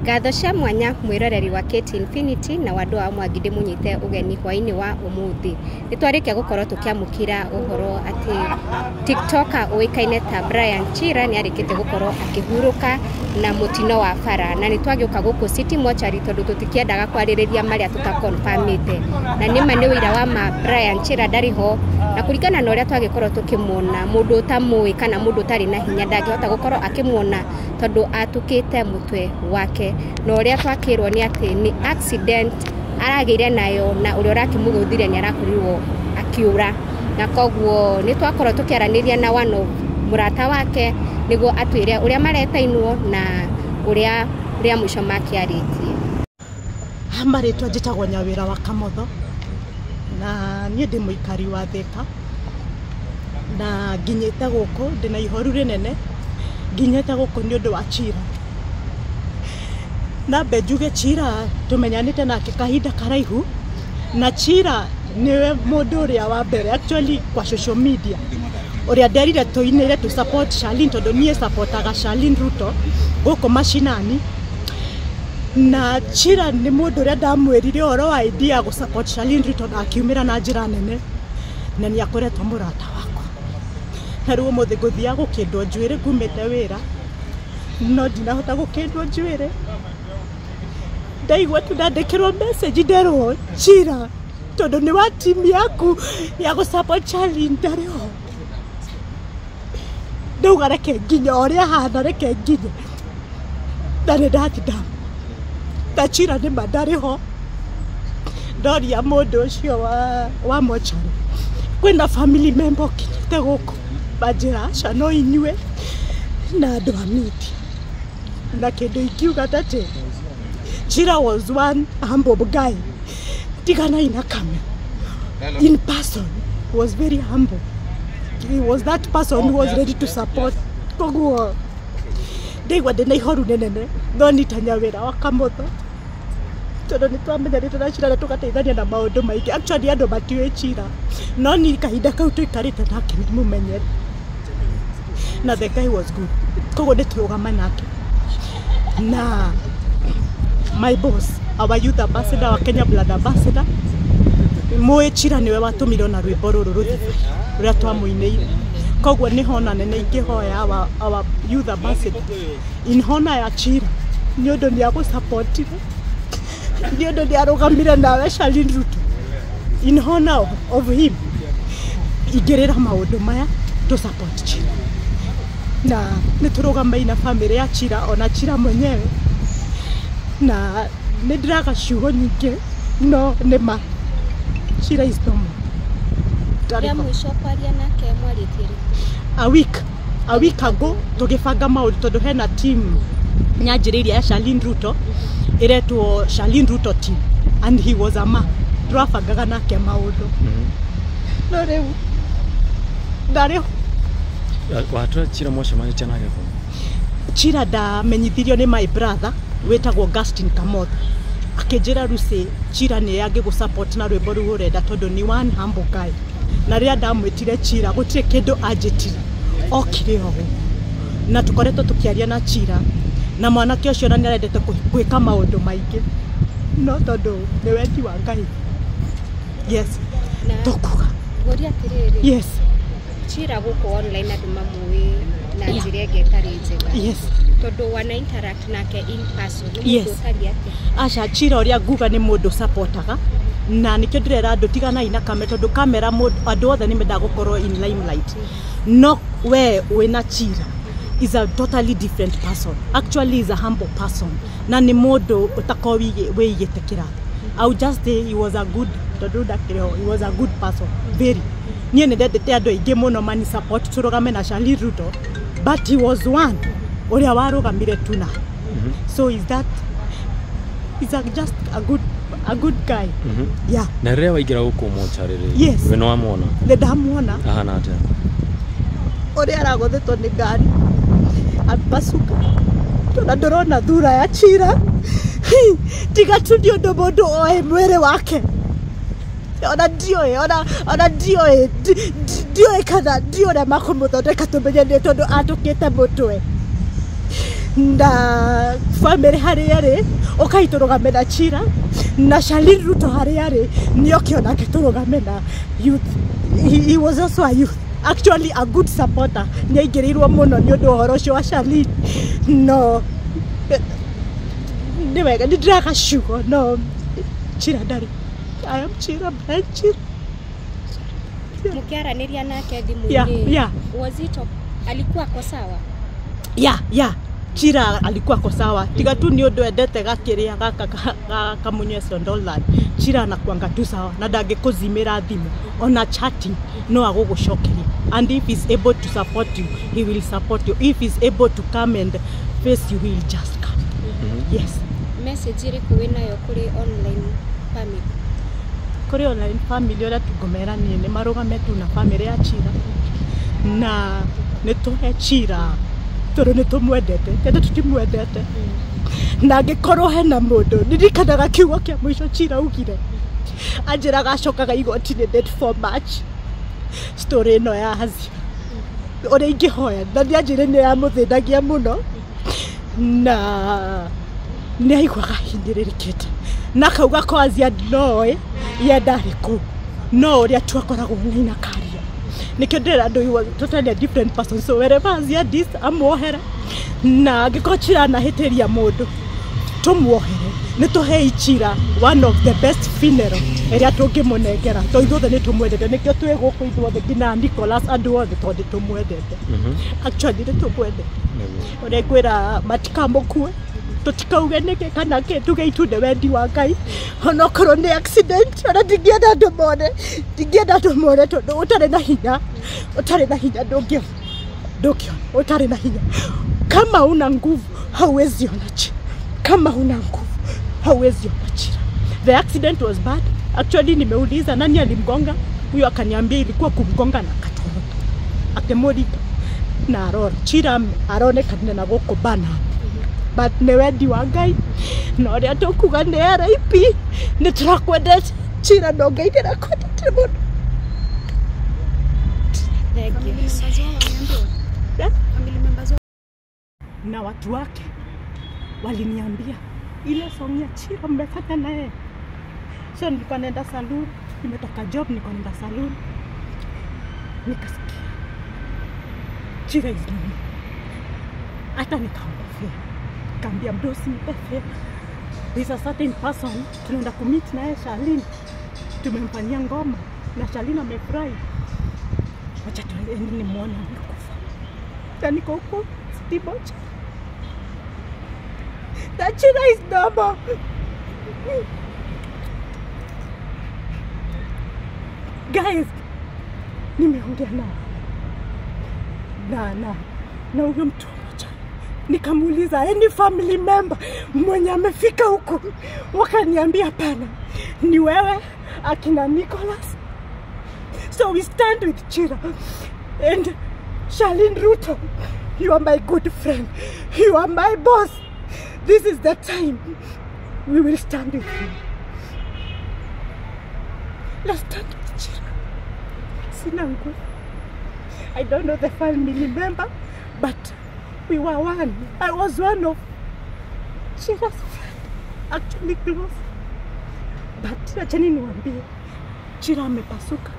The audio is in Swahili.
Ngatho cia mwanya mwiroreri wa Kate Infinity na wandu wa mwangide munyite ugeni hwaini wa umuthi. Nitwarikia gukorwo tukiamukira uhoro ati TikToker uikaine ta Brian Chira ni arikite gukorwo akihuruka na mutino wa bara na nitwagiuka guku City Mochari tondu tutikiendaga kwaririria maria tutakonfirmite na nima ni wira wa ma Brian Chira ndariho na kurikana na uria twagikorwo tukimona mundu utamui kana mundu tari na hinya ndangihota gukorwo akimwona tondu atukite mutwe wake no uria twakirwo ni ati ni accident aragire nayo na uria rakimuguthire ni arakorirwo akiura na koguo ni twakorwo tukiaraniria na wano murata wake niguo atwire uria maretainwo na uria mwisho makiaritie amaretwa njitagwo Nyawira wa Kamotho na nie ndi muikari wa Thika na nginyete guku ndina ihoru rinene nginyete guku ni undu wa Chira na bejuge Chira tumenyanite nake kahinda karaihu na Chira niwe mundu uria wa mbere actually kwa social media uria nderire tuinire to support Charlene tondu nie supportaga Charlene Ruto guku mashinani na Chira ni mundu uria ndamwirire oro wa idea go support Charlene Ruto akiumira na njira nene na ni akoretwo murata wakwa na riu muthe guthia gukindwo njwire ngumite wira no ndinahota gukindwo njwire ndaigua tu ndandikirwo message nderwo Chira tondu ni wa team yaku ya go support Charlene ndariho ndauga reke nginya uria hana reke nginya ndari ndatinda ta Chira ni mandariho ndoria mundu ucio wa mochari kwina family member kinyite guku banjira aca no inyue na andu a media na kindu ingiuga tati Chira was one humble guy tigana ina camera in person was very humble. He was that person who was ready to support koguo ndigwa ndina ihoru nenene no nita Nyawira wa Kamotho tondu ni twamenyanite na Chira na tugateithania na maundu maingi actually andu matiwe Chira no ni kahinda kau tuikarite nake mumenyere na the guy was good koguo nditurugama nake na my boss our youth ambassador wa Kenya Blood Ambassador moe Chira niwe watumire na rwimbo ruru ruthi ruria twamuineire koguo ni hona nene ingihoya our youth ambassador in honor ya Chira ni undu ni ago support ni undu ni arugamire nawe Charlene Ruto in honor of him igirira maundu maya to support Chira na niturugama ina family ya Chira ona Chira mwenyewe na nidraga shugo nyingi no nema Chira is no more. Ya mwisho kwaria nake mwaritie a week ago tugibanga maundu tondu hena team nyanjiriria ya Charlene Ruto iretwo Charlene Ruto team and he was a man turabangaga nake maundu no riu ndari watu Chira mwacemanĩtie nake Chira ndamenyithirio ni my brother wetagwo Augustine Kamotho akinjira rusi Chira ni yangi go support na rwimbo ru urenda tondu ni one humble guy na ria ndamwitire Chira gutire kindu anjitire okire ho na tukoretwo tukiaria na Chira na mwanake ucio na nirendete gwika maundu maingi no tondu ni wendi wa Ngai yes tukuga goria tiriri yes Chira guku online andu mamui na njira ĩngĩ ĩtarĩ njega yes tondu wana interact nake in person yes acha Chira uria nguga ni mundu supportaga na nikio ndirera andu tigana ina kamera tondu kamera andu othe ni menda gukorwo in limelight no we wina Chira is a totally different person actually is a humble person na ni mundu utakowi weigite kirathi I would just say he was a good tondu ndakiriho he was a good person very nie ndendete andu aingi muno mani support turugame na Charlene Ruto but he was one uria warugamire tuna so is just a good guy yeah na ria waigira guku Mochari yes we no amona ndamuona ahana atia uria aragothetwo ni ngari apasuka tondu ndorona thura ya Chira tiga tu ndio ndo mundu oe mwere wake ona dio kana dio na makumuthondeka tumenye ni tondu atukite mutwe na family hari yari okaitoroga na Chira na Charlene Ruto hari yari niokiona kitoroga na youth. He was also a youth, actually a good supporter. Nĩaingĩrĩirwo mũno nĩ ũndũ ũhoro ũcio wa Charlene. No nĩ wega nĩ ndĩragaciugo no Chira ndarĩ. I am Chira, Brian Chira. Mkiaraniria nake thimũ-inĩ. Yeah. Was it alikuwa kwa sawa? Yeah. Chira alikuwa kwa sawa. Tiga tu ni ũndũ endete gakiria gaka kamunye Sondolad. Chira anakuanga tu sawa na ndangĩkũzimĩra thimũ. Ona chatting no agũgũcokeria. And if he's able to support you, he will support you. If he's able to come and face you, he will just come. Yes. Message ĩrĩkũ wĩnayo kũrĩ online family? Kuri online family ora tugomera nini marugame tu na family ya Chira na nituhe Chira toro nitumwendete kende tutimwendete na ngikorwo hena mundu ndirikanaga kiugo kia mwisho Chira ugire anjiraga acokaga igoti-inĩ date for March story no ya hazi ore ingihoya na ndianjire ni ya muthinagia muno na ni aigwaga hindiririkite na kauga ko azia noe yedariko no uria twakoragwo na karia nikio ndira andu you are totally a different person, so wherever azia this amuohera na ngiko Chira na hitiria mundu tumuohere ni tuhei Chira one of the best funeral eria tungimunengera to ithuothe ni tumwendete nikio twi guku ithuothe ngina Nicholas andu othe tondu tumwendete actually ni tumwendete uria ngwira matikamukue tutikauge niki kana ke tuge itunde wendi wa Ngai ona korwo ni accident ona ndingĩenda andũ more tondu utari na hinya ndũngĩona utari na hinya. Kama una nguvu hauwezi ona Chira, kama una nguvu hauwezi ona Chira. The accident was bad actually. Nimeuliza nani alimgonga, huyo akaniambia ilikuwa kumgonga na katoro akemorika na arora. Chira aronekana na gũkũ bana but nĩ wendi wa Ngai na ũrĩa tũkuga nĩ RIP nĩ tũrakwendete Chira no Ngai ndĩrakwendete mũno. Na watu wake waliniambia ile song ya Chira mmefanya naye, so nilikuwa naenda saloon, nimetoka job nilikuwa naenda saloon nikasikia Chira is nini, hata nikaongea kaambia mdosi nipe favor, there's a certain person tunaenda kumit naye Charlene, tumemfanyia ngoma na Charlene amefurahi, acha tuende nimuone amekufa. Na niko huko Stimocha na Chira is normal. Guys, nimeongea na huyo mtu mmoja, nikamuuliza any family member mwenye amefika huko, wakaniambia pana ni wewe akina Nicholas. So we stand with Chira and Charlene Ruto, you are my good friend, you are my boss. This is the time we will stand with you. Let's stand with Chira. Sinangu, I don't know the family member, but we were one. I was one of Chira's friend, actually close. But achani niwaambie, Chira amepasuka.